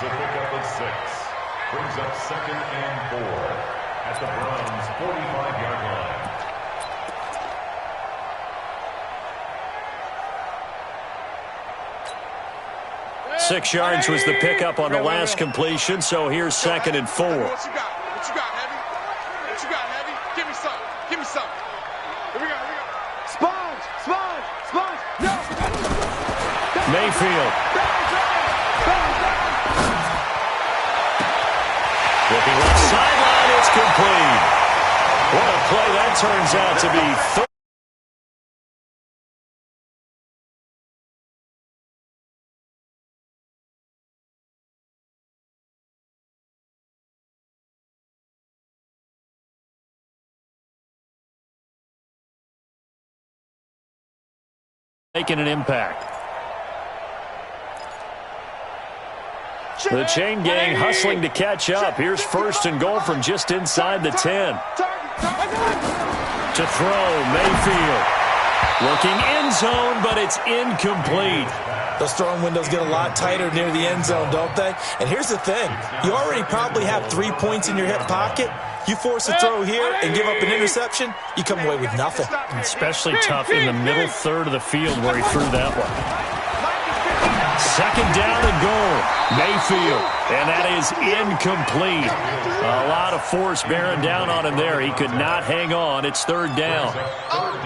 a pickup of 6. Brings up 2nd and 4 at the Browns' 45-yard line. Six yards was the pickup on the last completion, so here's 2nd and 4. What you got? What you got, Heavy? What you got, Heavy? Give me some. Give me some. Here we go. Here we go. Sponge! Sponge! Sponge! No! Mayfield. Looking left sideline, it's complete. What a play that turns out to be. Making an impact. The chain gang hustling to catch up. Here's 1st and goal from just inside the 10. To throw, Mayfield. Looking end zone, but it's incomplete. Those throwing windows get a lot tighter near the end zone, don't they? And here's the thing. You already probably have 3 points in your hip pocket. You force a throw here and give up an interception, you come away with nothing. Especially tough in the middle third of the field where he threw that one. 2nd down and goal. Mayfield. And that is incomplete. A lot of force bearing down on him there. He could not hang on. It's 3rd down.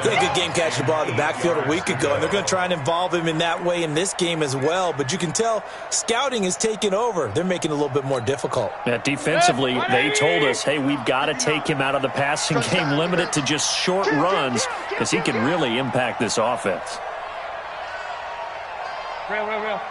He had a good game catching the ball in the backfield a week ago, and they're going to try and involve him in that way in this game as well. But you can tell scouting is taking over. They're making it a little bit more difficult. Yeah, defensively, they told us, hey, we've got to take him out of the passing game, limit it to just short runs, because he can really impact this offense. Real.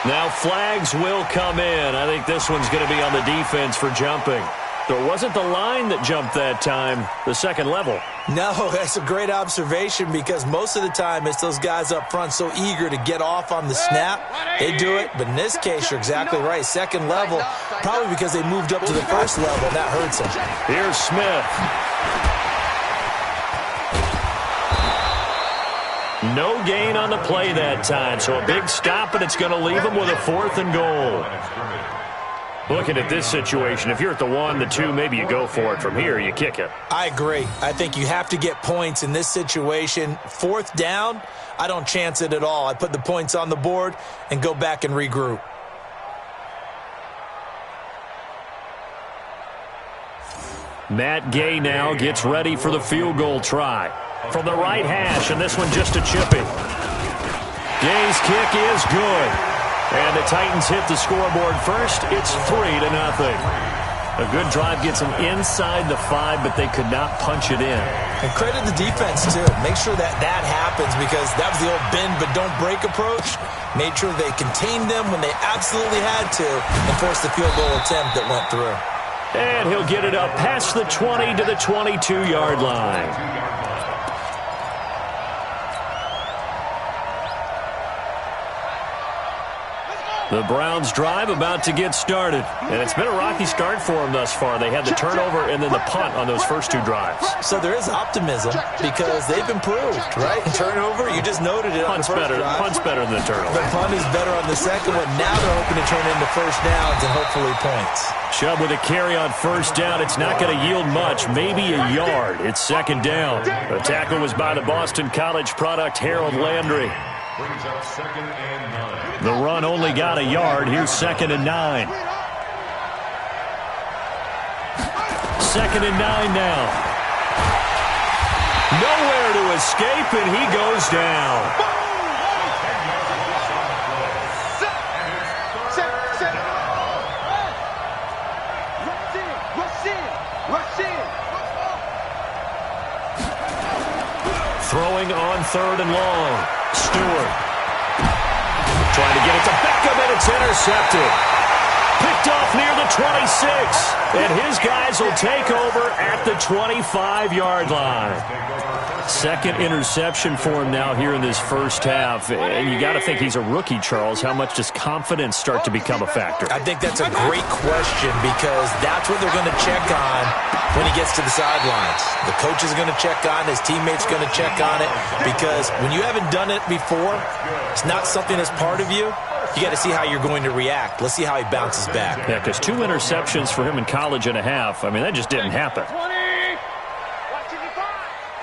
Now flags will come in. I think this one's going to be on the defense for jumping. There wasn't the line that jumped that time, the second level. No, that's a great observation because most of the time it's those guys up front so eager to get off on the snap. They do it, but in this case, you're exactly right. Second level, probably because they moved up to the first level, and that hurts them. Here's Smith. No gain on the play that time, so a big stop, and it's going to leave him with a 4th and goal. Looking at this situation, if you're at the 1, the 2, maybe you go for it. From here, you kick it. I agree. I think you have to get points in this situation. 4th down, I don't chance it at all. I put the points on the board and go back and regroup. Matt Gay now gets ready for the field goal try. From the right hash, and this one just a chippy. Gay's kick is good. And the Titans hit the scoreboard first. It's 3-0. A good drive gets them inside the 5, but they could not punch it in. And credit the defense, too. Make sure that happens because that was the old bend but don't break approach. Made sure they contained them when they absolutely had to and forced the field goal attempt that went through. And he'll get it up past the 20 to the 22-yard line. The Browns drive about to get started. And it's been a rocky start for them thus far. They had the turnover and then the punt on those first 2 drives. So there is optimism because they've improved, right? Turnover, you just noted it on the first drive. Punt's better than the turnover. The punt is better on the second one. Now they're hoping to turn into first downs and hopefully points. Chubb with a carry on first down. It's not going to yield much, maybe a yard. It's 2nd down. The tackle was by the Boston College product, Harold Landry. Brings up 2nd and 9. The run only got a yard. Here's 2nd and 9. 2nd and 9 now. Nowhere to escape, and he goes down. Throwing on 3rd and long. Stewart. Trying to get it to Beckham, and it's intercepted. Picked picked off near the 26. And his guys will take over at the 25-yard line. Second interception for him now here in this first half. And you got to think he's a rookie, Charles. How much does confidence start to become a factor? I think that's a great question because that's what they're going to check on when he gets to the sidelines. The coach is going to check on it. His teammates going to check on it because when you haven't done it before, it's not something that's part of you. You got to see how you're going to react. Let's see how he bounces back. Yeah, because 2 interceptions for him in college and a half. I mean, that just didn't happen.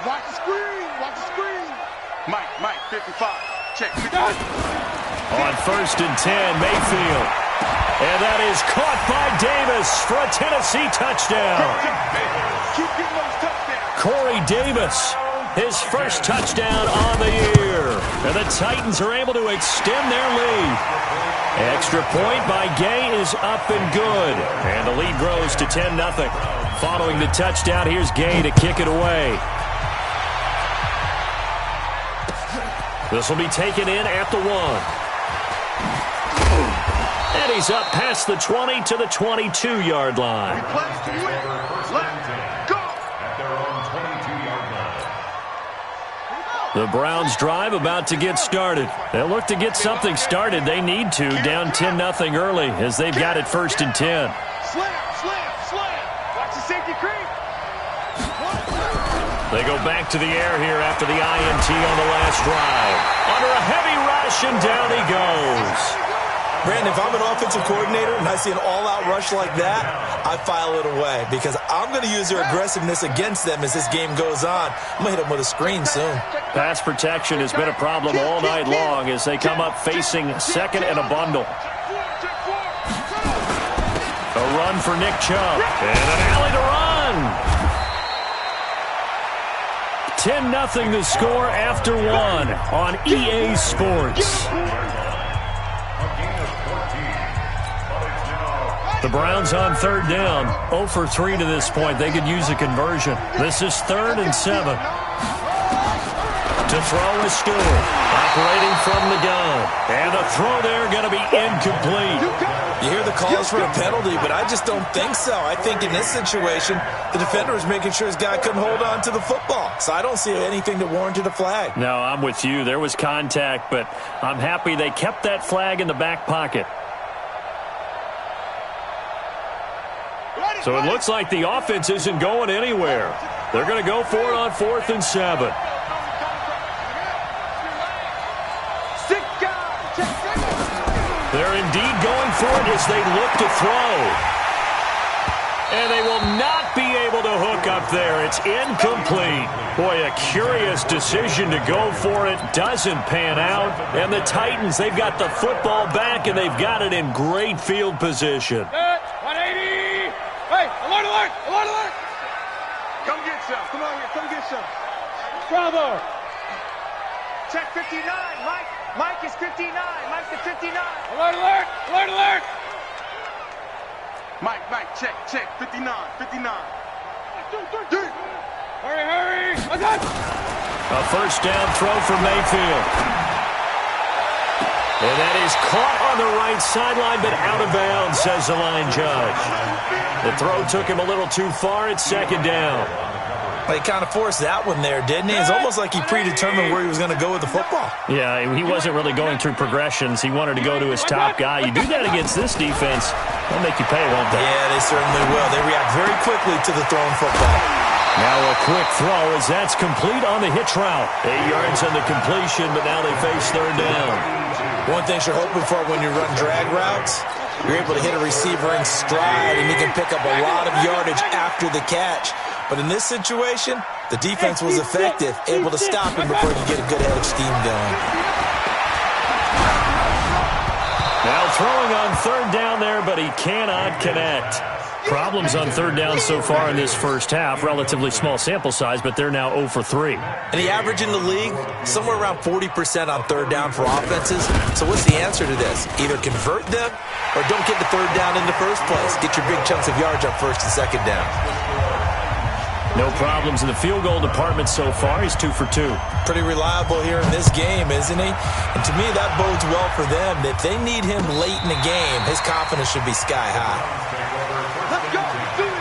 Watch the screen. Watch the screen. Mike, 55. Check. 55. On 1st and 10, Mayfield. And that is caught by Davis for a Tennessee touchdown. Keep getting those touchdowns. Corey Davis, his first touchdown on the year. And the Titans are able to extend their lead. Extra point by Gay is up and good. And the lead grows to 10-0. Following the touchdown, here's Gay to kick it away. This will be taken in at the 1. And he's up past the 20 to the 22-yard line. Let's go. At their own 22-yard line. The Browns drive about to get started. They'll look to get something started. They need to, down 10-0 early as they've got it 1st and 10. Slam. Watch the safety creep. They go back to the air here after the INT on the last drive. Under a heavy rush, and down he goes. Brandon, if I'm an offensive coordinator and I see an all-out rush like that, I file it away because I'm going to use their aggressiveness against them as this game goes on. I'm going to hit them with a screen soon. Pass protection has been a problem all night long as they come up facing second and a bundle. A run for Nick Chubb. And an alley to run. 10-0 the score after 1 on EA Sports. The Browns on 3rd down. 0 for 3 to this point. They could use a conversion. This is 3rd and 7. To throw is Stewart. Operating from the gun. And the throw there going to be incomplete. You hear the calls for a penalty, but I just don't think so. I think in this situation, the defender was making sure his guy couldn't hold on to the football. So I don't see anything that warranted a flag. No, I'm with you. There was contact, but I'm happy they kept that flag in the back pocket. So it looks like the offense isn't going anywhere. They're going to go for it on 4th and 7. They're indeed going for it as they look to throw. And they will not be able to hook up there. It's incomplete. Boy, a curious decision to go for it. Doesn't pan out. And the Titans, they've got the football back, and they've got it in great field position. 180. Hey, alert. Come get some. Come on here. Come get some. Bravo. Check 59, Mike. Mike is 59. Mike's the 59. Alert. Mike, check. 59. Hurry. A first down throw for Mayfield. And that is caught on the right sideline, but out of bounds, says the line judge. The throw took him a little too far. It's 2nd down. He kind of forced that one there, didn't he? It's almost like he predetermined where he was going to go with the football. Yeah, he wasn't really going through progressions. He wanted to go to his top guy. You do that against this defense, they'll make you pay, won't they? Yeah, they certainly will. They react very quickly to the thrown football. Now a quick throw as that's complete on the hitch route. 8 yards on the completion, but now they face 3rd down. One thing you're hoping for when you run drag routes, you're able to hit a receiver in stride, and he can pick up a lot of yardage after the catch. But in this situation, the defense was effective, able to stop him before he could get a good head of steam going. Now throwing on 3rd down there, but he cannot connect. Problems on 3rd down so far in this first half. Relatively small sample size, but they're now 0 for 3. And the average in the league, somewhere around 40% on 3rd down for offenses. So what's the answer to this? Either convert them or don't get the 3rd down in the first place. Get your big chunks of yards on 1st and 2nd down. No problems in the field goal department so far. He's 2 for 2. Pretty reliable here in this game, isn't he? And to me, that bodes well for them. If they need him late in the game, his confidence should be sky high. Let's go. Do it.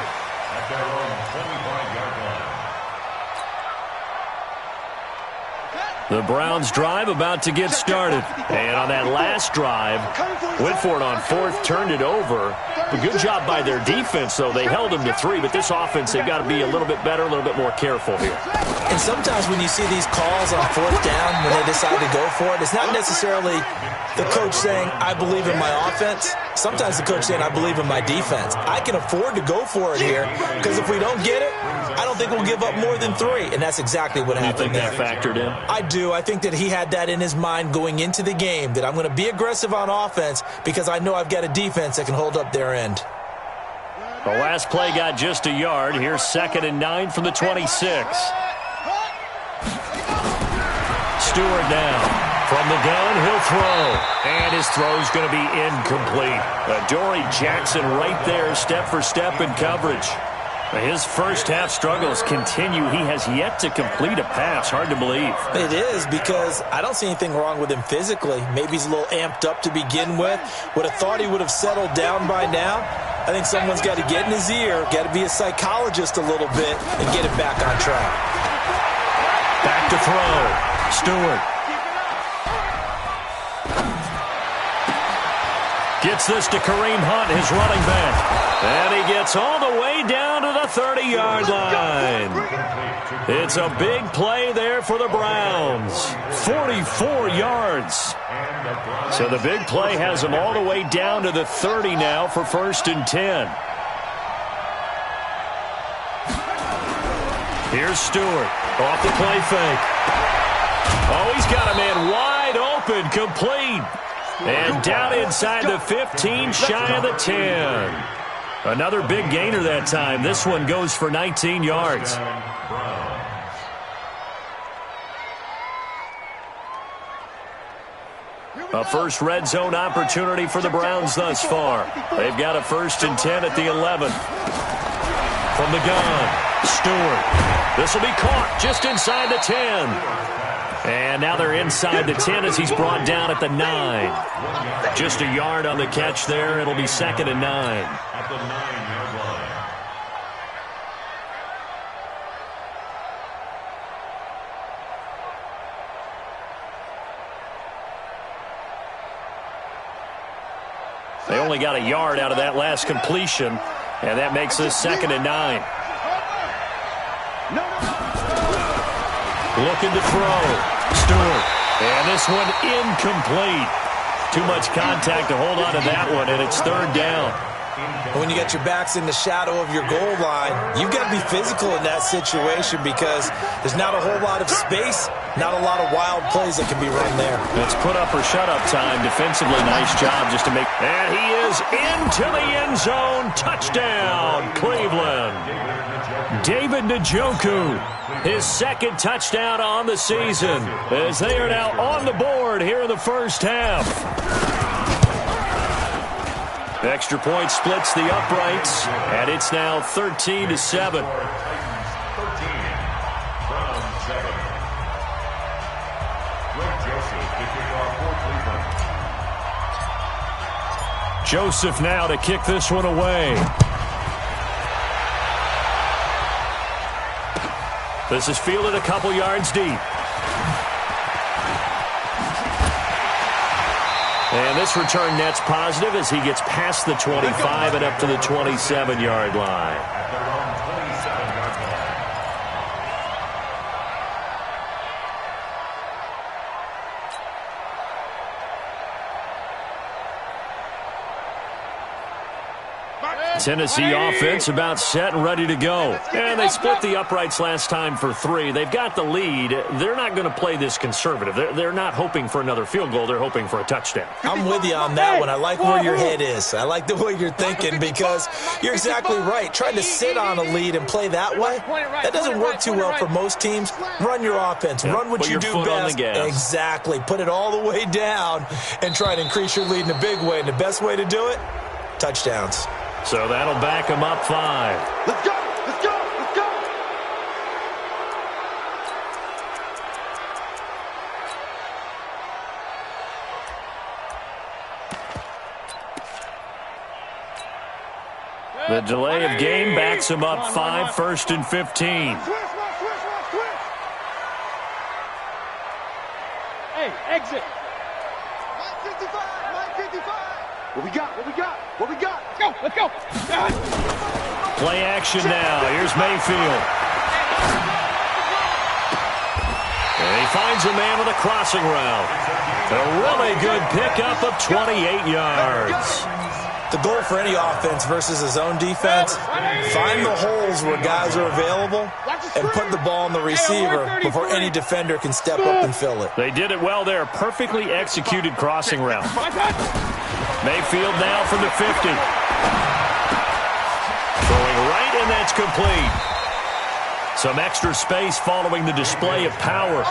At their own 25-yard line. The Browns drive about to get started. And on that last drive, went for it on fourth, turned it over. A good job by their defense, though. They held them to 3, but this offense, they've got to be a little bit better, a little bit more careful here. And sometimes when you see these calls on fourth down, when they decide to go for it, it's not necessarily the coach saying, I believe in my offense. Sometimes the coach saying, I believe in my defense. I can afford to go for it here because if we don't get it, I don't think we'll give up more than 3. And that's exactly what happened there. You think that factored in? I do. I think that he had that in his mind going into the game, that I'm going to be aggressive on offense because I know I've got a defense that can hold up their end. The last play got just a yard. Here's 2nd and 9 from the 26. Stewart now. From the gun, he'll throw. And his throw's going to be incomplete. Dory Jackson right there, step for step in coverage. His first half struggles continue. He has yet to complete a pass. Hard to believe. It is, because I don't see anything wrong with him physically. Maybe he's a little amped up to begin with. Would have thought he would have settled down by now. I think someone's got to get in his ear, got to be a psychologist a little bit, and get him back on track. Back to throw. Stewart. Gets this to Kareem Hunt, his running back. And he gets all the way down to the 30-yard line. It's a big play there for the Browns. 44 yards. So the big play has them all the way down to the 30 now for 1st and 10. Here's Stewart off the play fake. Oh, he's got a man wide open, complete. And down inside the 15, shy of the 10. Another big gainer that time. This one goes for 19 yards. A first red zone opportunity for the Browns thus far. They've got a 1st and 10 at the 11. From the gun, Stewart. This will be caught just inside the 10. And now they're inside the 10 as he's brought down at the 9. Just a yard on the catch there. It'll be 2nd and 9. At the 9-yard line. They only got a yard out of that last completion, and that makes this 2nd and 9. Looking to throw. Stewart. And this one incomplete. Too much contact to hold on to that one, and it's 3rd down. When you got your backs in the shadow of your goal line, you've got to be physical in that situation because there's not a whole lot of space, not a lot of wild plays that can be run there. It's put up or shut up time. Defensively, nice job just to make. And he is into the end zone. Touchdown, Cleveland. David Njoku, his 2nd touchdown on the season, as they are now on the board here in the first half. Extra point splits the uprights, and it's now 13-7. Joseph now to kick this one away. This is fielded a couple yards deep. And this return net's positive as he gets past the 25 and up to the 27-yard line. At their own 27-yard line. Tennessee offense about set and ready to go. And they split the uprights last time for 3. They've got the lead. They're not going to play this conservative. They're not hoping for another field goal. They're hoping for a touchdown. I'm with you on that one. I like where your head is. I like the way you're thinking because you're exactly right. Trying to sit on a lead and play that way, that doesn't work too well for most teams. Run your offense. Run what you do best. Exactly. Put it all the way down and try to increase your lead in a big way. And the best way to do it, touchdowns. So that'll back him up 5. Let's go! Let's go! Let's go! The delay of game backs him up 5, 1st and 15. Hey, exit. 55, 55. What we got? Let's go. Play action now. Here's Mayfield. And he finds a man with a crossing route. A really good pickup of 28 yards. The goal for any offense versus a zone defense, find the holes where guys are available and put the ball on the receiver before any defender can step up and fill it. They did it well there. Perfectly executed crossing route. Mayfield now from the 50. Throwing right, and that's complete. Some extra space following the display of power.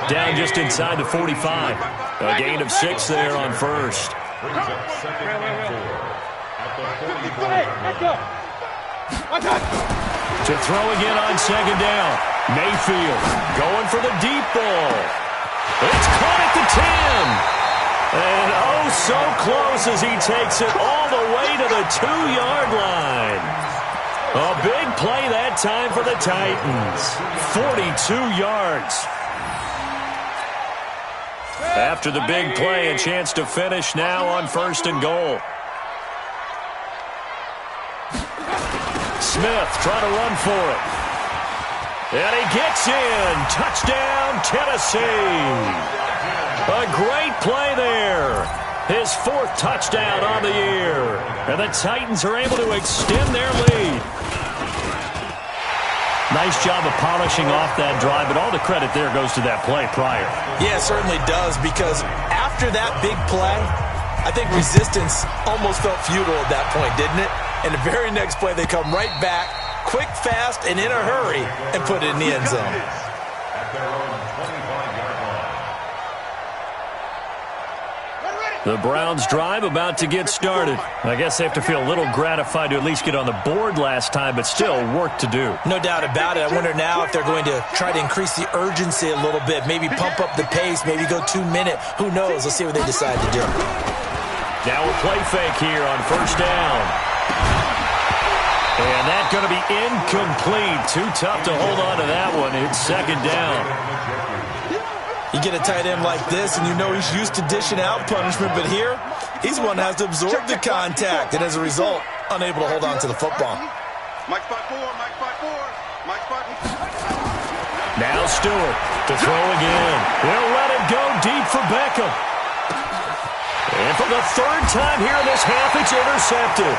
Down just inside the 45. A gain of 6 there on first. To throw again on second down. Mayfield going for the deep ball. It's caught at the 10. And oh, so close as he takes it all the way to the 2-yard line. A big play that time for the Titans. 42 yards. After the big play, a chance to finish now on 1st and goal. Smith trying to run for it. And he gets in. Touchdown, Tennessee. A great play there. His 4th touchdown on the year. And the Titans are able to extend their lead. Nice job of polishing off that drive, but all the credit there goes to that play prior. Yeah, it certainly does, because after that big play, I think resistance almost felt futile at that point, didn't it? And the very next play, they come right back, quick, fast, and in a hurry, and put it in the end zone. The Browns drive about to get started. I guess they have to feel a little gratified to at least get on the board last time, but still work to do. No doubt about it. I wonder now if they're going to try to increase the urgency a little bit, maybe pump up the pace, maybe go 2-minute. Who knows? Let's see what they decide to do. Now a play fake here on 1st down. And that's going to be incomplete. Too tough to hold on to that one. It's 2nd down. You get a tight end like this, and you know he's used to dishing out punishment, but here, he's one that has to absorb the contact, and as a result, unable to hold on to the football. Mike spot 4, Mike spot 4, Mike spot 4. Now Stewart to throw again. They'll let it go deep for Beckham. And for the 3rd time here in this half, it's intercepted.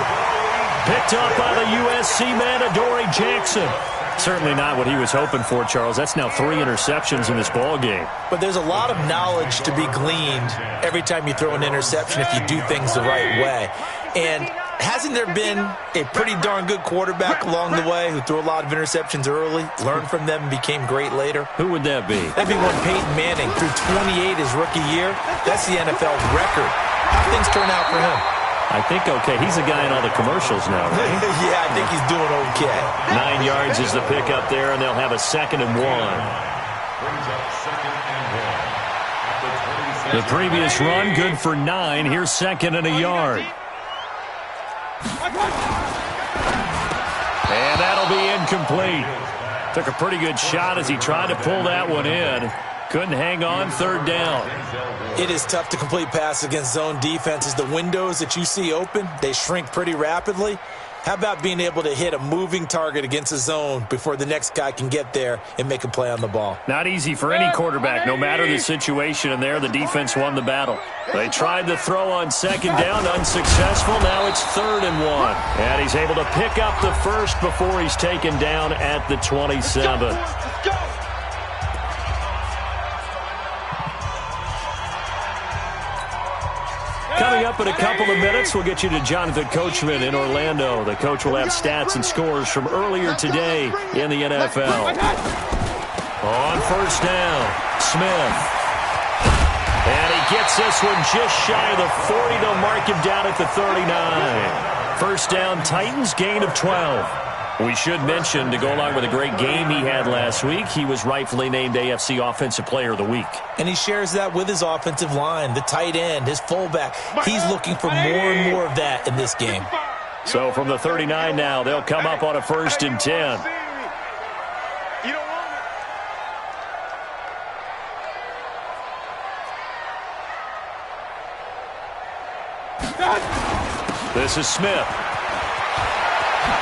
Picked up by the USC man, Adoree Jackson. Certainly not what he was hoping for, Charles. That's now 3 interceptions in this ball game. But there's a lot of knowledge to be gleaned every time you throw an interception if you do things the right way. And hasn't there been a pretty darn good quarterback along the way who threw a lot of interceptions early, learned from them, and became great later? Who would that be? That'd be one Peyton Manning. Threw 28 his rookie year. That's the NFL record. How things turn out for him? I think okay. He's a guy in all the commercials now, right? Yeah, I think he's doing okay. 9 yards is the pickup there, and they'll have a 2nd and 1. The previous run, good for 9. Here's 2nd and a yard. And that'll be incomplete. Took a pretty good shot as he tried to pull that one in. Couldn't hang on, 3rd down. It is tough to complete passes against zone defenses. The windows that you see open, they shrink pretty rapidly. How about being able to hit a moving target against a zone before the next guy can get there and make a play on the ball? Not easy for any quarterback, no matter the situation, and there the defense won the battle. They tried to throw on 2nd down, unsuccessful. Now it's 3rd and 1. And he's able to pick up the 1st before he's taken down at the 27. Coming up in a couple of minutes, we'll get you to Jonathan Coachman in Orlando. The coach will have stats and scores from earlier today in the NFL. On 1st down, Smith. And he gets this one just shy of the 40. They'll mark him down at the 39. 1st down, Titans, gain of 12. We should mention, to go along with a great game he had last week, he was rightfully named AFC Offensive Player of the Week. And he shares that with his offensive line, the tight end, his fullback. He's looking for more and more of that in this game. So from the 39 now, they'll come up on a 1st and 10. You don't want it. This is Smith.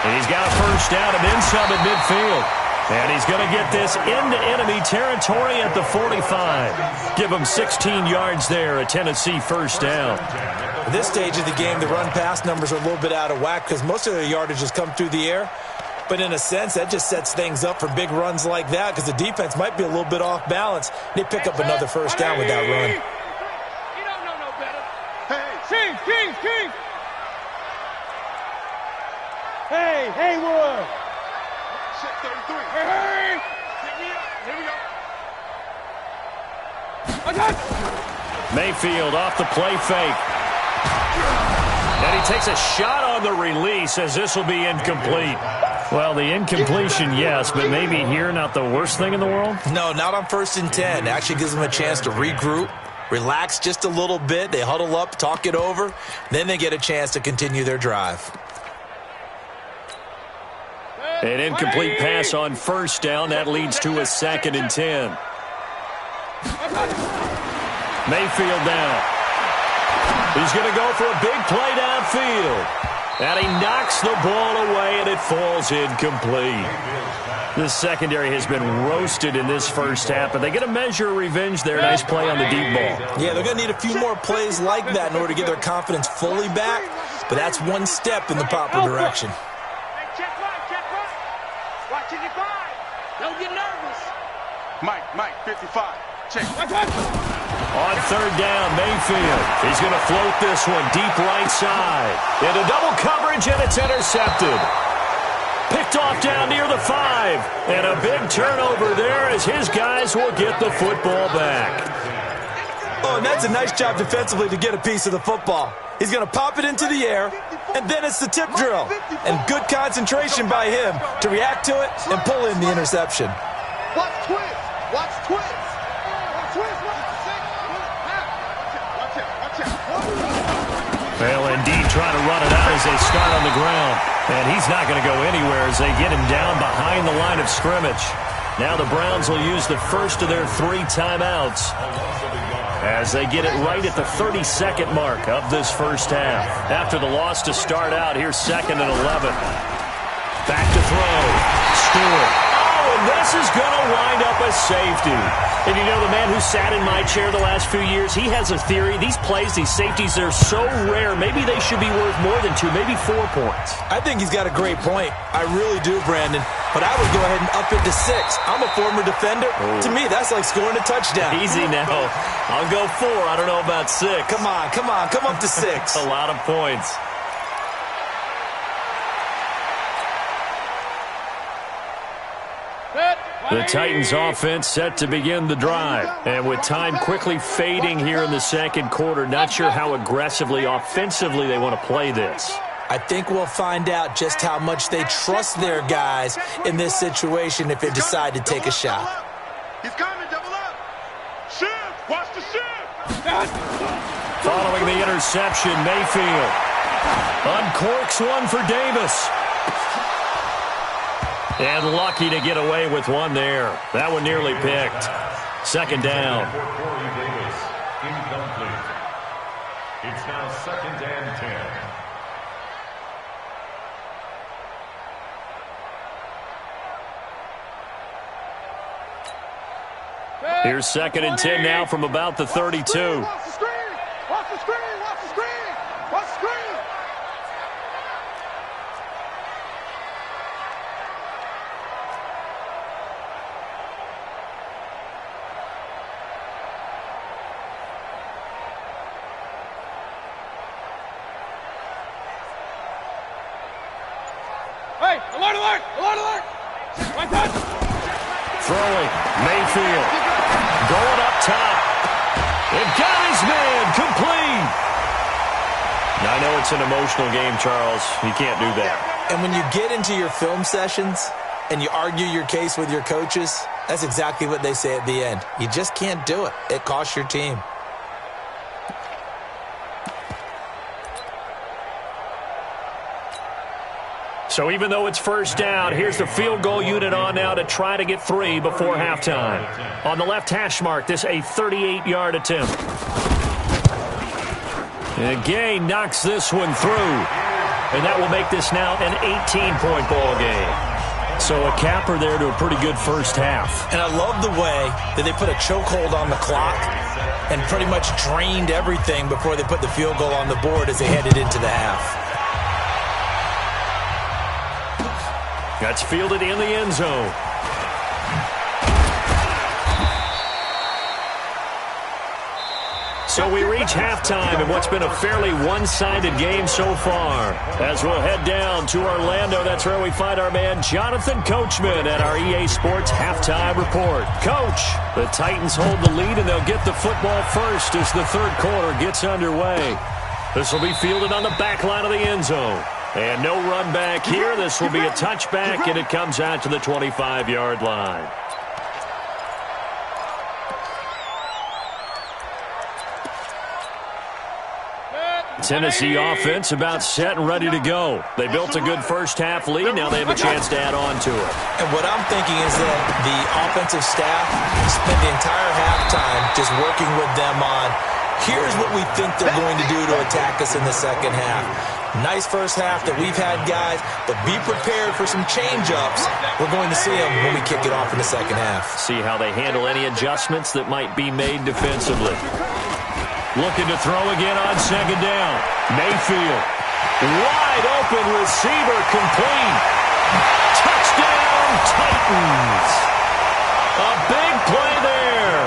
And he's got a 1st down and then some at midfield. And he's going to get this into enemy territory at the 45. Give him 16 yards there, a Tennessee 1st down. At this stage of the game, the run-pass numbers are a little bit out of whack because most of their yardage has come through the air. But in a sense, that just sets things up for big runs like that because the defense might be a little bit off balance. They pick up another 1st down with that run. You don't know no better. Hey, King. Hey, Haywood. Shit, 33. Hey. Pick me up. Here we go. Mayfield off the play fake. And he takes a shot on the release as this will be incomplete. Well, the incompletion, yes, but maybe here not the worst thing in the world? No, not on 1st and 10. It actually gives them a chance to regroup, relax just a little bit. They huddle up, talk it over. Then they get a chance to continue their drive. An incomplete pass on 1st down. That leads to a 2nd and 10. Mayfield now. He's going to go for a big play downfield. And he knocks the ball away, and it falls incomplete. This secondary has been roasted in this 1st half, but they get a measure of revenge there. Nice play on the deep ball. Yeah, they're going to need a few more plays like that in order to get their confidence fully back, but that's one step in the proper direction. Watching your five. Don't get nervous. Mike, 55. Check. On 3rd down, Mayfield. He's going to float this one deep right side. Into double coverage, and it's intercepted. Picked off down near the 5. And a big turnover there as his guys will get the football back. Oh, and that's a nice job defensively to get a piece of the football. He's going to pop it into the air, and then it's the tip drill. And good concentration by him to react to it and pull in the interception. Watch twist. Watch twist. Watch twist. Watch it. They'll indeed try to run it out as they start on the ground. And he's not going to go anywhere as they get him down behind the line of scrimmage. Now the Browns will use the first of their 3 timeouts as they get it right at the 32nd mark of this 1st half. After the loss to start out, here's 2nd and 11. Back to throw. Stewart. Oh, and this is going to wind up a safety. And you know, the man who sat in my chair the last few years, he has a theory. These plays, these safeties, they're so rare. Maybe they should be worth more than 2, maybe 4 points. I think he's got a great point. I really do, Brandon. But I would go ahead and up it to 6. I'm a former defender. Oh. To me, that's like scoring a touchdown. Easy now. I'll go 4. I don't know about 6. Come on. Come up to 6. A lot of points. The Titans offense set to begin the drive. And with time quickly fading here in the 2nd quarter, not sure how aggressively, offensively they want to play this. I think we'll find out just how much they trust their guys in this situation if they decide to take a shot. He's coming, double up. Shift, watch the shift. Following the interception, Mayfield uncorks one for Davis. And lucky to get away with one there. That one nearly picked. 2nd down. Incomplete. It's now 2nd and 10. Here's 2nd and 10 now from about the 32. Watch the screen. Watch the screen. Watch the screen. Watch the screen. Hey, alert, alert, alert, alert. Right there. Throwing, Mayfield. Going up top. And got his man complete. Now, I know it's an emotional game, Charles. You can't do that. And when you get into your film sessions and you argue your case with your coaches, that's exactly what they say at the end. You just can't do it. It costs your team. So even though it's first down, here's the field goal unit on now to try to get 3 before halftime. On the left hash mark, this a 38-yard attempt. And Gay knocks this one through. And that will make this now an 18-point ball game. So a capper there to a pretty good first half. And I love the way that they put a chokehold on the clock and pretty much drained everything before they put the field goal on the board as they headed into the half. That's fielded in the end zone. So we reach halftime in what's been a fairly one-sided game so far. As we'll head down to Orlando, that's where we find our man Jonathan Coachman at our EA Sports Halftime Report. Coach, the Titans hold the lead, and they'll get the football first as the third quarter gets underway. This will be fielded on the back line of the end zone. And no run back here. This will be a touchback, and it comes out to the 25-yard line. Tennessee offense about set and ready to go. They built a good first-half lead. Now they have a chance to add on to it. And what I'm thinking is that the offensive staff spent the entire halftime just working with them on, here's what we think they're going to do to attack us in the second half. Nice first half that we've had, guys, but be prepared for some change-ups. We're going to see them when we kick it off in the second half. See how they handle any adjustments that might be made defensively. Looking to throw again on second down. Mayfield. Wide open receiver complete. Touchdown, Titans. A big play there.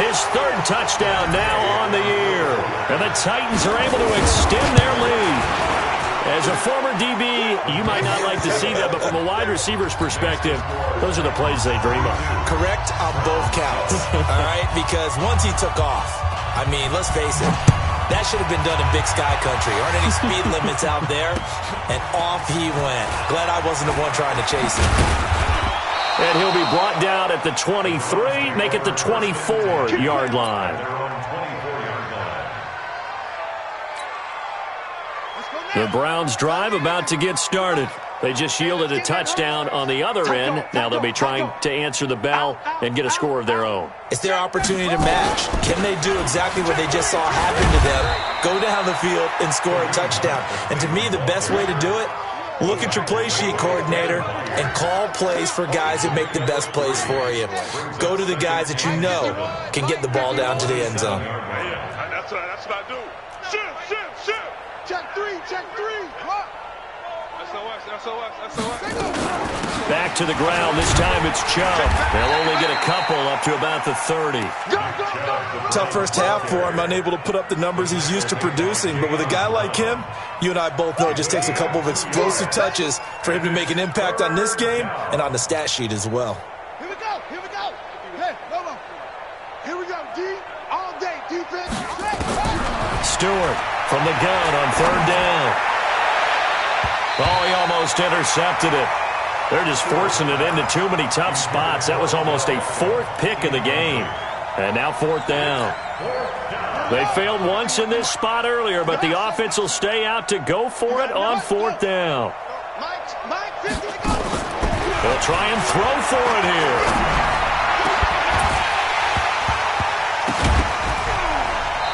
His third touchdown now on the year. And the Titans are able to extend their lead. As a former DB, you might not like to see that, but from a wide receiver's perspective, those are the plays they dream of. Correct on both counts, all right? Because once he took off, I mean, let's face it, that should have been done in Big Sky Country. Aren't any speed limits out there? And off he went. Glad I wasn't the one trying to chase him. And he'll be brought down at the 23, make it the 24-yard line. The Browns drive about to get started. They just yielded a touchdown on the other end. Now they'll be trying to answer the bell and get a score of their own. It's their opportunity to match. Can they do exactly what they just saw happen to them? Go down the field and score a touchdown. And to me, the best way to do it, look at your play sheet, coordinator, and call plays for guys that make the best plays for you. Go to the guys that you know can get the ball down to the end zone. That's what I do. Shoot. Check three. Back to the ground. This time it's Chubb. They'll only get a couple up to about the 30. Tough first half for him, unable to put up the numbers he's used to producing. But with a guy like him, you and I both know it just takes a couple of explosive touches for him to make an impact on this game and on the stat sheet as well. Here we go. Hey, Lobo. Here we go. D all day. Defense. Stewart from the gun on third down. Oh, he almost intercepted it. They're just forcing it into too many tough spots. That was almost a fourth pick of the game. And now fourth down. They failed once in this spot earlier, but the offense will stay out to go for it on fourth down. They'll try and throw for it here.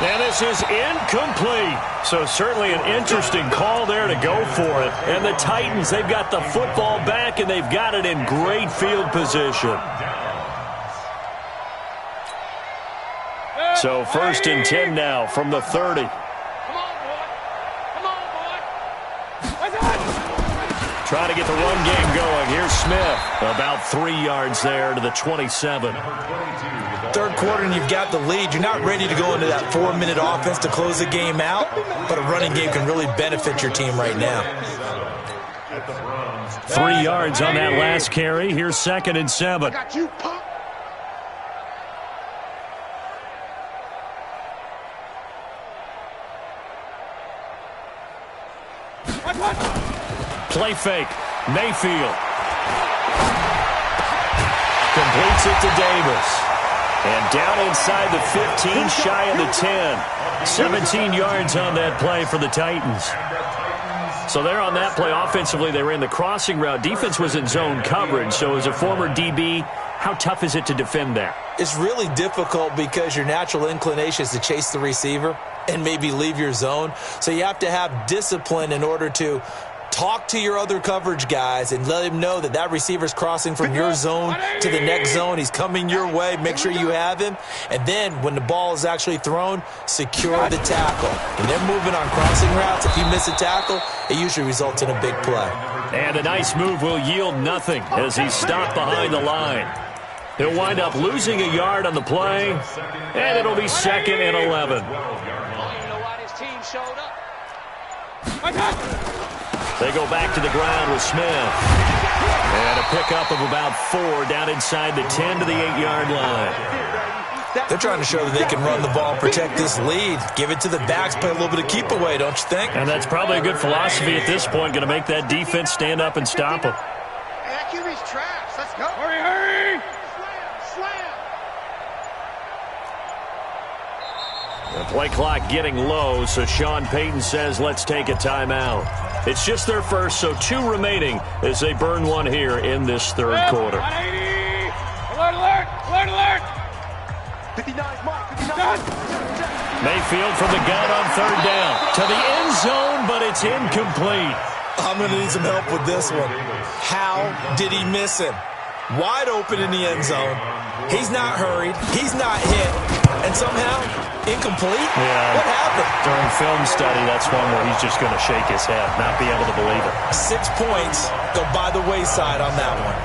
And this is incomplete. So certainly an interesting call there to go for it. And the Titans, they've got the football back, and they've got it in great field position. So 1st and 10 now from the 30. Trying to get the run game going. Here's Smith. About 3 yards there to the 27. Third quarter and you've got the lead. You're not ready to go into that 4-minute offense to close the game out, but a running game can really benefit your team right now. 3 yards on that last carry. Here's 2nd and 7. Got you, punk. Play fake. Mayfield. Completes it to Davis. And down inside the 15, shy of the 10. 17 yards on that play for the Titans. So there on that play, offensively, they ran the crossing route. Defense was in zone coverage. So as a former DB, how tough is it to defend that? It's really difficult because your natural inclination is to chase the receiver and maybe leave your zone. So you have to have discipline in order to talk to your other coverage guys and let him know that that receiver's crossing from your zone to the next zone. He's coming your way. Make sure you have him. And then when the ball is actually thrown, secure the tackle. When they're moving on crossing routes, if you miss a tackle, it usually results in a big play. And a nice move will yield nothing as he's stopped behind the line. He'll wind up losing a yard on the play, and it'll be 2nd and 11. They go back to the ground with Smith. And a pickup of about 4 down inside the 10 to the 8-yard line. They're trying to show that they can run the ball and protect this lead. Give it to the backs, play a little bit of keep away, don't you think? And that's probably a good philosophy at this point, going to make that defense stand up and stop them. Hey, that QB's trash. Let's go. Hurry, hurry! The play clock getting low, so Sean Payton says let's take a timeout. It's just their first, so 2 remaining as they burn one here in this third quarter. 180! Alert, alert! Alert, alert! 59, Mike, 59. Mayfield from the gun on 3rd down. To the end zone, but it's incomplete. I'm going to need some help with this one. How did he miss him? Wide open in the end zone. He's not hurried. He's not hit. And somehow, incomplete? Yeah. What happened? During film study, that's one where he's just going to shake his head, not be able to believe it. 6 points go by the wayside on that one.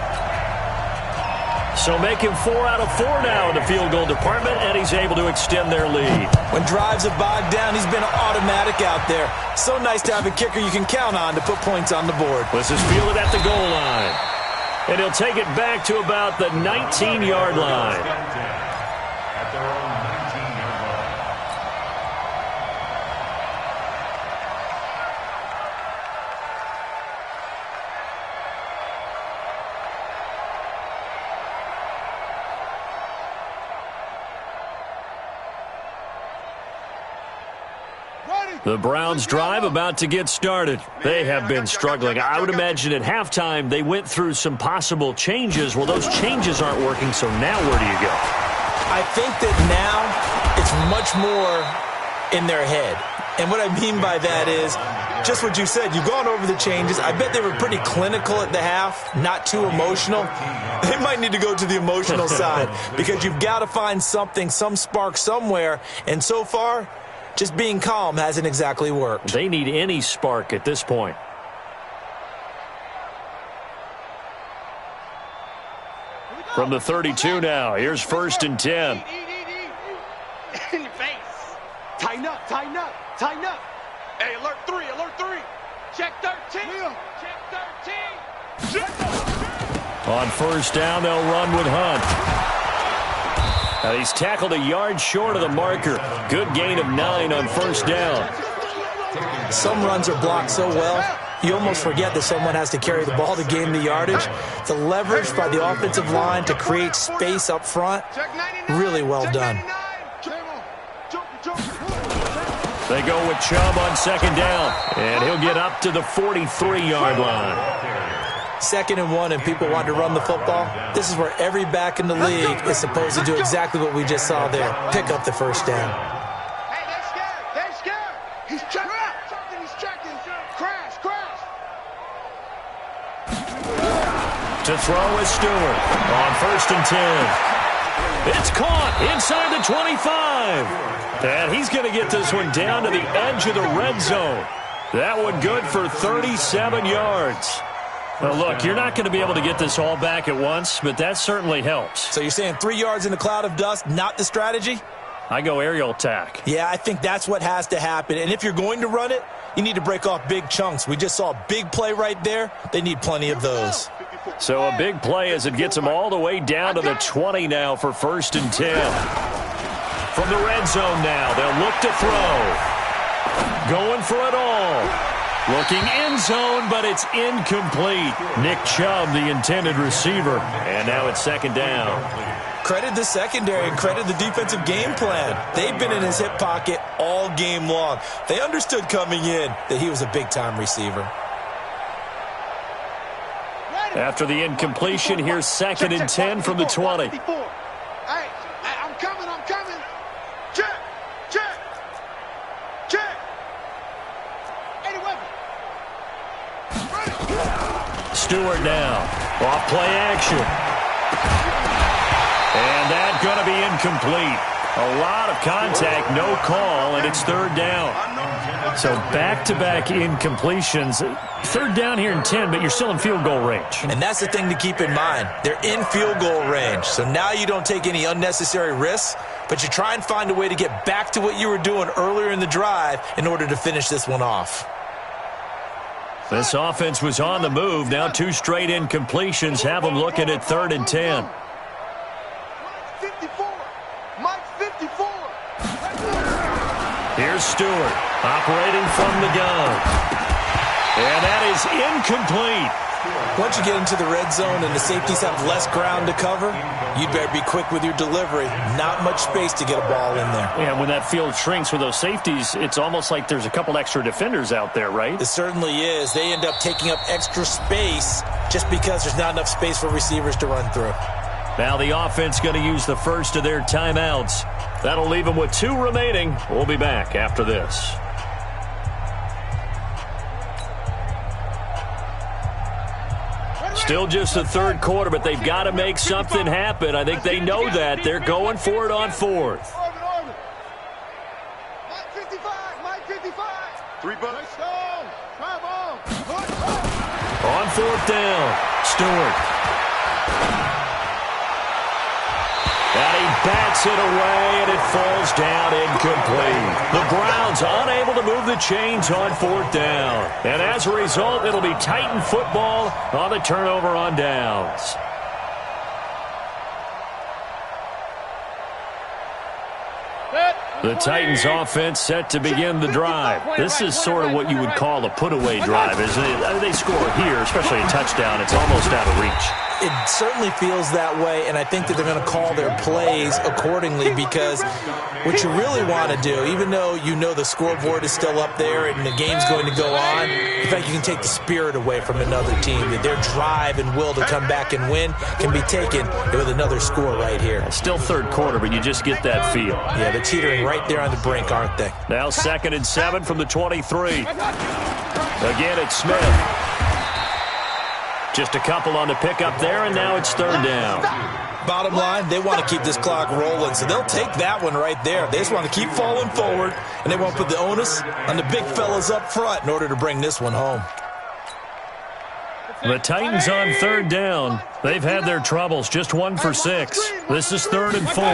So make him 4 out of 4 now in the field goal department, and he's able to extend their lead. When drives are bogged down, he's been automatic out there. So nice to have a kicker you can count on to put points on the board. This is fielded at the goal line. And he'll take it back to about the 19-yard line. At their own 19-yard line. The Browns drive about to get started. They have been struggling. I would imagine at halftime they went through some possible changes. Well, those changes aren't working, so now where do you go? I think that now it's much more in their head. And what I mean by that is just what you said. You've gone over the changes. I bet they were pretty clinical at the half, not too emotional. They might need to go to the emotional side because you've got to find something, some spark somewhere. And so far, just being calm hasn't exactly worked. They need any spark at this point. From the 32 now, here's 1st and 10. In your face. Tighten up, tighten up, tighten up. Hey, alert 3, alert 3. Check 13. Check 13. On 1st down, they'll run with Hunt. And he's tackled a yard short of the marker. Good gain of 9 on 1st down. Some runs are blocked so well, you almost forget that someone has to carry the ball to gain the yardage. The leverage by the offensive line to create space up front, really well done. They go with Chubb on 2nd down, and he'll get up to the 43-yard line. 2nd and 1 and people want to run the football. This is where every back in the league is supposed to do exactly what we just saw there. Pick up the 1st down. Hey, they're scared. They're scared. He's checking. He's checking. Crash, crash. To throw is Stewart on 1st and 10. It's caught inside the 25. And he's going to get this one down to the edge of the red zone. That one good for 37 yards. Well, look, you're not going to be able to get this all back at once, but that certainly helps. So you're saying 3 yards in a cloud of dust, not the strategy? I go aerial attack. Yeah, I think that's what has to happen. And if you're going to run it, you need to break off big chunks. We just saw a big play right there. They need plenty of those. So a big play as it gets them all the way down to the 20 now for 1st and 10. From the red zone now, they'll look to throw. Going for it all. Looking end zone, but it's incomplete. Nick Chubb, the intended receiver. And now it's second down. Credit the secondary and credit the defensive game plan. They've been in his hip pocket all game long. They understood coming in that he was a big-time receiver. After the incompletion, here's second and 10 from the 20. Hey, I'm coming. Check. Stewart now. Off play action. And that's going to be incomplete. A lot of contact, no call, and it's third down. So back-to-back incompletions. Third down here in 10, but you're still in field goal range. And that's the thing to keep in mind. They're in field goal range. So now you don't take any unnecessary risks, but you try and find a way to get back to what you were doing earlier in the drive in order to finish this one off. This offense was on the move. Now 2 straight incompletions have them looking at third and 10. Here's Stewart operating from the gun. And that is incomplete. Once you get into the red zone and the safeties have less ground to cover, you'd better be quick with your delivery. Not much space to get a ball in there. Yeah, when that field shrinks with those safeties, it's almost like there's a couple extra defenders out there, right? It certainly is. They end up taking up extra space just because there's not enough space for receivers to run through. Now the offense going to use the first of their timeouts. That'll leave them with 2 remaining. We'll be back after this. Still just the third quarter, but they've got to make something happen. I think they know that. They're going for it on fourth. On fourth down, Stewart. And he bats it away, and it falls down incomplete. The Browns unable to move the chains on fourth down. And as a result, it'll be Titan football on the turnover on downs. The Titans offense set to begin the drive. This is sort of what you would call a put-away drive, isn't it? They score here, especially a touchdown. It's almost out of reach. It certainly feels that way, and I think that they're going to call their plays accordingly because what you really want to do, even though you know the scoreboard is still up there and the game's going to go on, in fact, you can take the spirit away from another team, that their drive and will to come back and win can be taken with another score right here. Still third quarter, but you just get that feel. Yeah, they're teetering right there on the brink, aren't they? Now second and 7 from the 23. Again, it's Smith. Just a couple on the pickup there, and now it's third down. Bottom line, they want to keep this clock rolling, so they'll take that one right there. They just want to keep falling forward, and they want to put the onus on the big fellas up front in order to bring this one home. The Titans on third down. They've had their troubles, just 1 for 6. This is third and 4.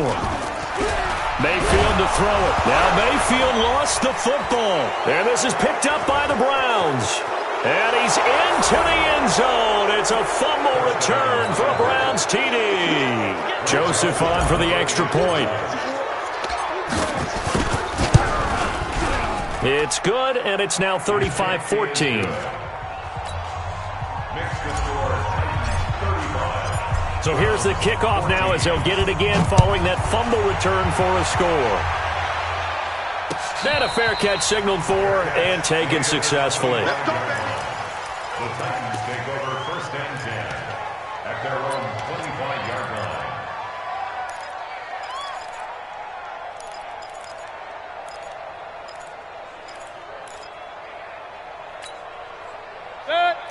Mayfield to throw it. Now Mayfield lost the football, and this is picked up by the Browns. And he's into the end zone. It's a fumble return for a Browns TD. Joseph on for the extra point. It's good, and it's now 35-14. So here's the kickoff now as they'll get it again following that fumble return for a score. And a fair catch signaled for and taken successfully. The Titans take over first and 10 at their own 25-yard line.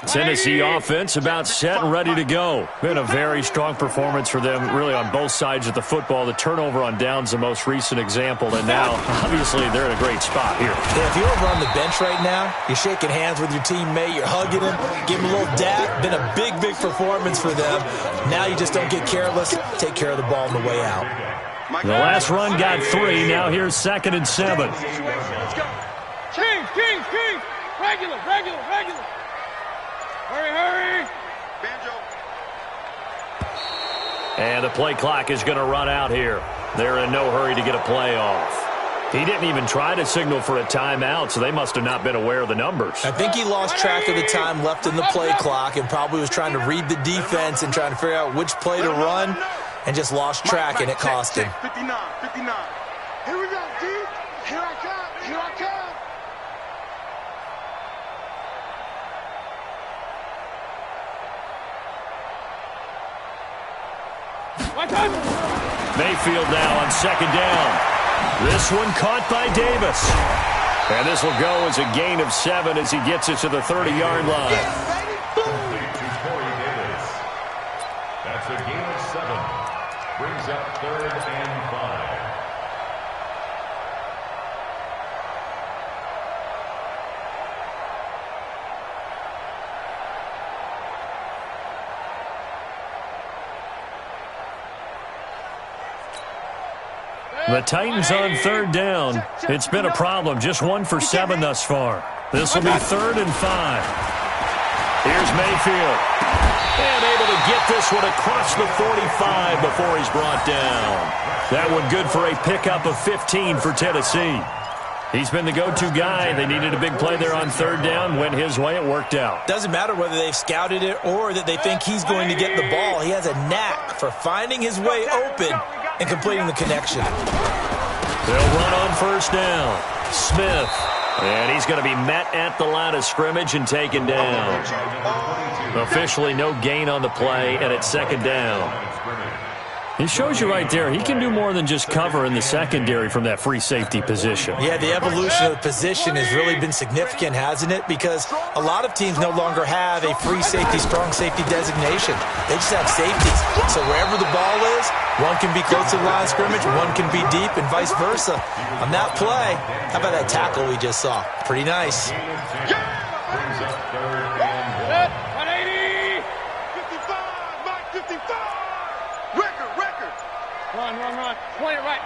Tennessee offense about set and ready to go. Been a very strong performance for them, really, on both sides of the football. The turnover on downs, the most recent example, and now, obviously, they're in a great spot here. Yeah, if you're over on the bench right now, you're shaking hands with your teammate, you're hugging him, give him a little dap. Been a big, big performance for them. Now you just don't get careless. Take care of the ball on the way out. The last run got 3. Now here's second and 7. King. Regular. Hurry. Banjo. And the play clock is going to run out here. They're in no hurry to get a play off. He didn't even try to signal for a timeout, so they must have not been aware of the numbers. I think he lost track of the time left in the play clock and probably was trying to read the defense and trying to figure out which play to run and just lost track, and it cost him. 59, 59. Here we go, D. Here I come. Here I come. Mayfield now on second down. This one caught by Davis. And this will go as a gain of 7 as he gets it to the 30-yard line. That's a gain of 7. Brings up 3rd and 5. The Titans on 3rd down. It's been a problem. Just 1 for 7 thus far. This will be 3rd and 5. Here's Mayfield. And able to get this one across the 45 before he's brought down. That one good for a pickup of 15 for Tennessee. He's been the go-to guy. They needed a big play there on 3rd down. Went his way. It worked out. Doesn't matter whether they've scouted it or that they think he's going to get the ball. He has a knack for finding his way open and completing the connection. They'll run on 1st down. Smith. And he's going to be met at the line of scrimmage and taken down. Officially no gain on the play, and it's 2nd down. He shows you right there, he can do more than just cover in the secondary from that free safety position. Yeah, the evolution of the position has really been significant, hasn't it? Because a lot of teams no longer have a free safety, strong safety designation. They just have safeties. So wherever the ball is, one can be close to the line of scrimmage, one can be deep, and vice versa. On that play, how about that tackle we just saw? Pretty nice. Brings up 3rd and 1. 180. 55. Mike, 55. Record. Run. Point it right.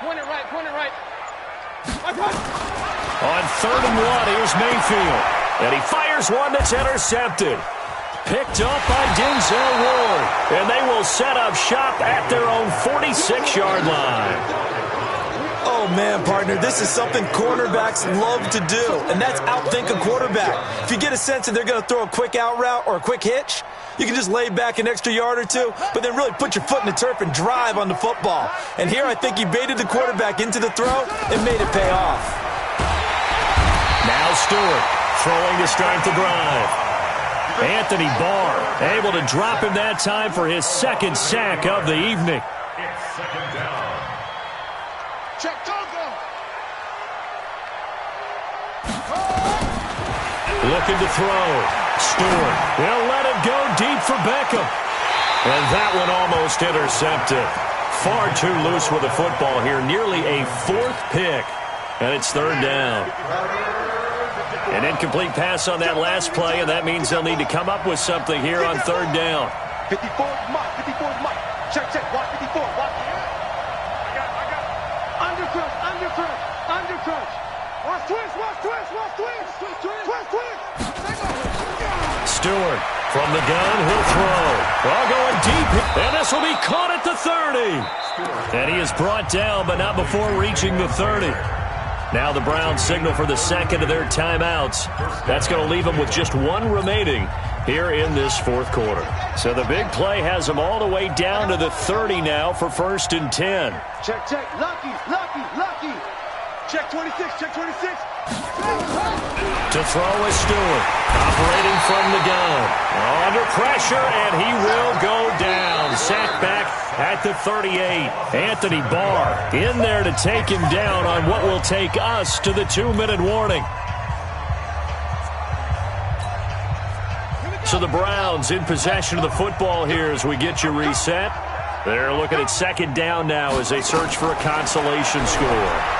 On 3rd and 1, here's Mayfield. And he fires one that's intercepted. Picked up by Denzel Ward. And they will set up shop at their own 46-yard line. Oh, man, partner, this is something cornerbacks love to do, and that's outthink a quarterback. If you get a sense that they're going to throw a quick out route or a quick hitch, you can just lay back an extra yard or two, but then really put your foot in the turf and drive on the football. And here I think he baited the quarterback into the throw and made it pay off. Now Stewart throwing to start the drive. Anthony Barr able to drop him that time for his 2nd sack of the evening. It's 2nd down. Check Tonka. Looking to throw. Stewart will let it go deep for Beckham. And that one almost intercepted. Far too loose with the football here. Nearly a 4th pick. And it's 3rd down. An incomplete pass on that last play, and that means they'll need to come up with something here on 3rd down. 54 Mike. Check. Watch 54. Watch. Undercrunch. Watch twist. Stewart from the gun, he'll throw. Ball going deep, and this will be caught at the 30. And he is brought down, but not before reaching the 30. Now the Browns signal for the 2nd of their timeouts. That's going to leave them with just 1 remaining here in this 4th quarter. So the big play has them all the way down to the 30 now for 1st and 10. Check. Lucky. Check 26. To throw is Stewart, operating from the gun. Under pressure, and he will go down. Sacked back at the 38. Anthony Barr in there to take him down on what will take us to the 2-minute warning. So the Browns in possession of the football here as we get you reset. They're looking at 2nd down now as they search for a consolation score.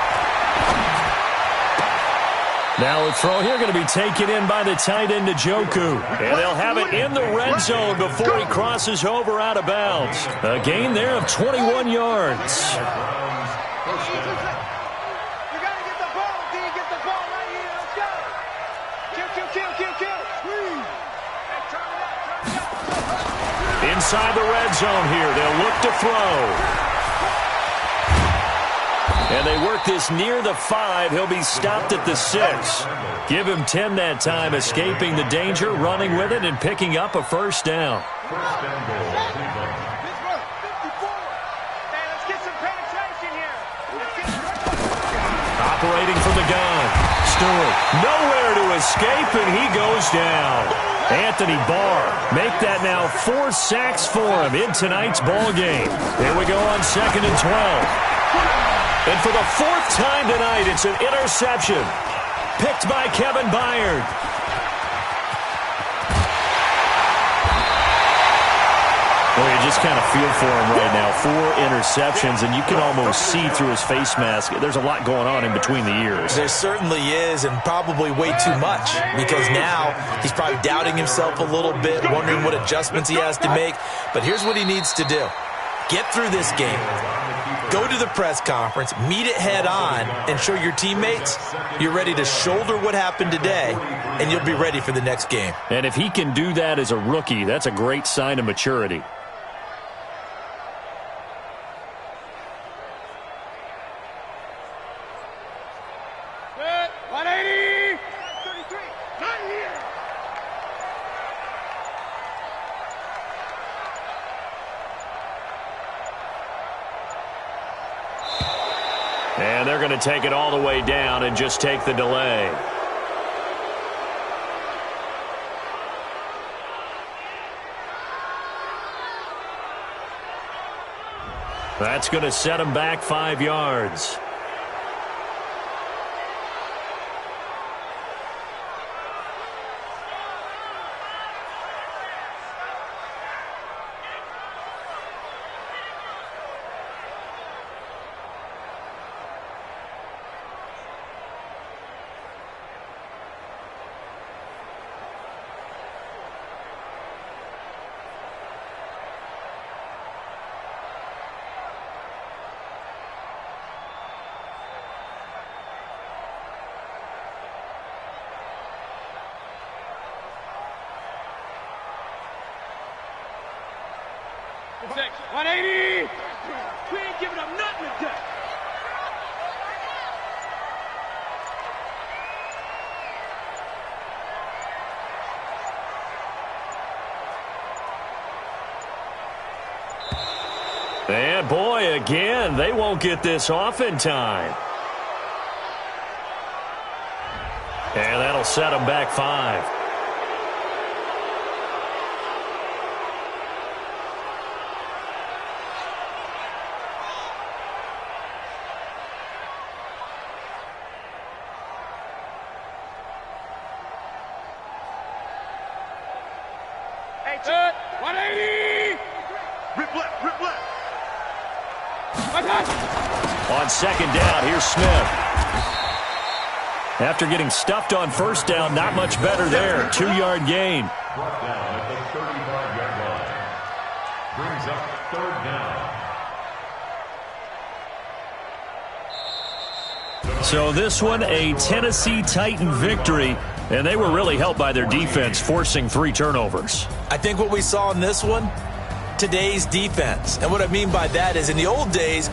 Now a throw here going to be taken in by the tight end Njoku. And they'll have it in the red zone before he crosses over out of bounds. A gain there of 21 yards. You got to get the ball, D. Get the ball right here. Let's go. Kill. Inside the red zone here. They'll look to throw. And they work make this near the 5. He'll be stopped at the 6. Give him 10 that time, escaping the danger, running with it, and picking up a first down. First down goal, Cleveland. Hey, let's get some penetration here. Operating from the gun. Stewart, nowhere to escape, and he goes down. Anthony Barr, make that now 4 sacks for him in tonight's ball game. Here we go on 2nd and 12. And for the 4th time tonight, it's an interception. Picked by Kevin Byard. Well, you just kind of feel for him right now. 4 interceptions, and you can almost see through his face mask. There's a lot going on in between the ears. There certainly is, and probably way too much, because now he's probably doubting himself a little bit, wondering what adjustments he has to make. But here's what he needs to do. Get through this game. Go to the press conference, meet it head on, and show your teammates you're ready to shoulder what happened today, and you'll be ready for the next game. And if he can do that as a rookie, that's a great sign of maturity. Good. 180. 33. Not here. And they're going to take it all the way down and just take the delay. That's going to set him back 5 yards. Six. 180. We ain't giving up nothing today. And boy, again, they won't get this off in time. And that'll set them back 5. Hey, Chad. 180. Rip left, rip left. On 2nd down, here's Smith. After getting stuffed on 1st down, not much better there. 2-yard gain. Brought down at the 35-yard line. Brings up 3rd down. So this one, a Tennessee Titan victory, and they were really helped by their defense, forcing 3 turnovers. I think what we saw in this one, today's defense. And what I mean by that is in the old days,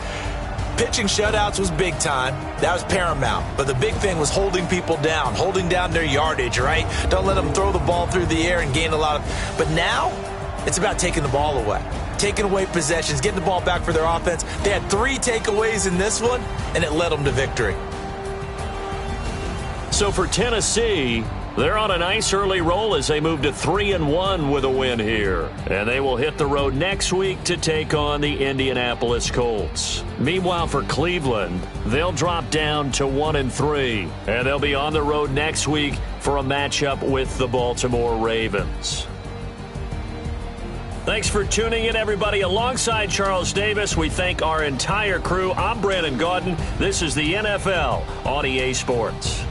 pitching shutouts was big time. That was paramount. But the big thing was holding people down, holding down their yardage, right? Don't let them throw the ball through the air and gain a lot of... But now, it's about taking the ball away. Taking away possessions, getting the ball back for their offense. They had 3 takeaways in this one, and it led them to victory. So for Tennessee, they're on a nice early roll as they move to 3-1 with a win here. And they will hit the road next week to take on the Indianapolis Colts. Meanwhile, for Cleveland, they'll drop down to 1-3. And they'll be on the road next week for a matchup with the Baltimore Ravens. Thanks for tuning in, everybody. Alongside Charles Davis, we thank our entire crew. I'm Brandon Gaudin. This is the NFL on EA Sports.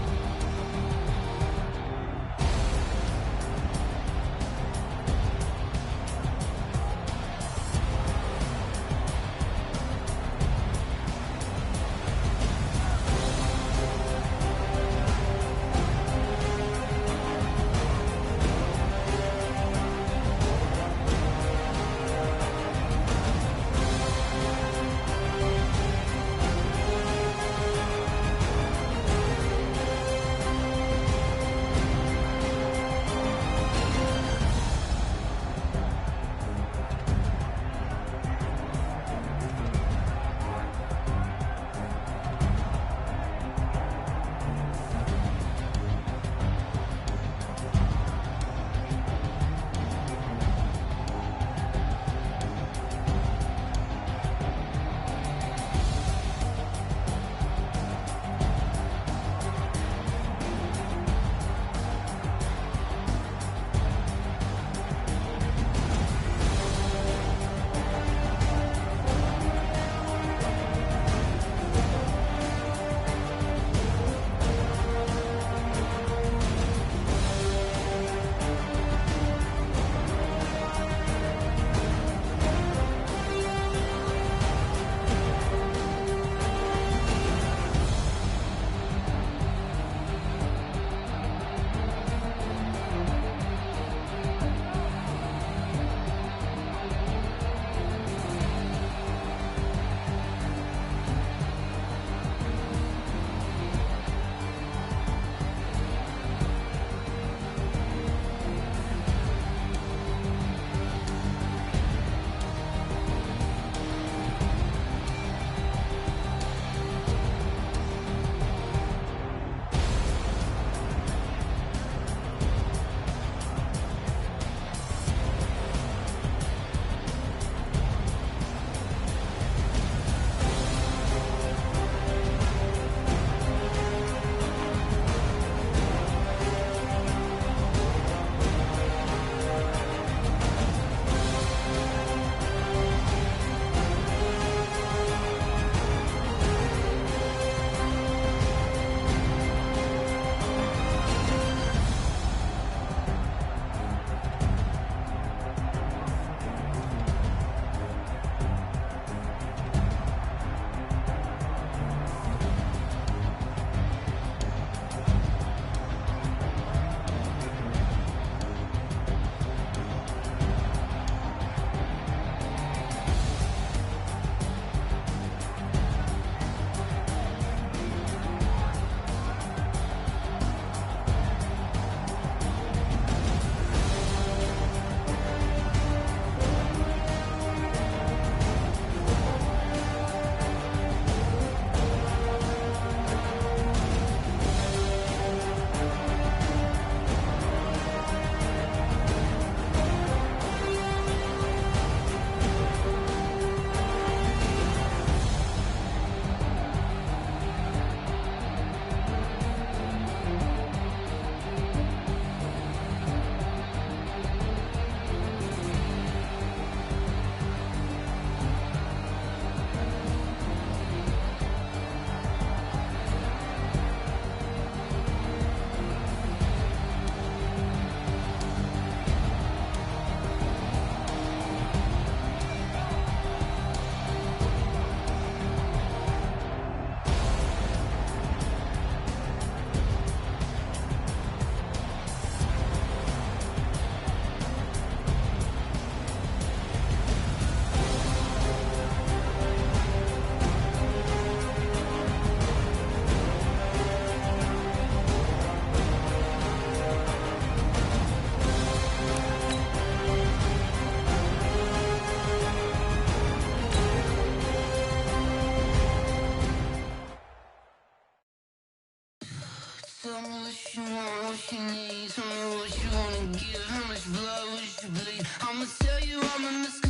Tell me what you want, what you need. Tell me what you wanna give. How much blood would you bleed? I'ma tell you I'm a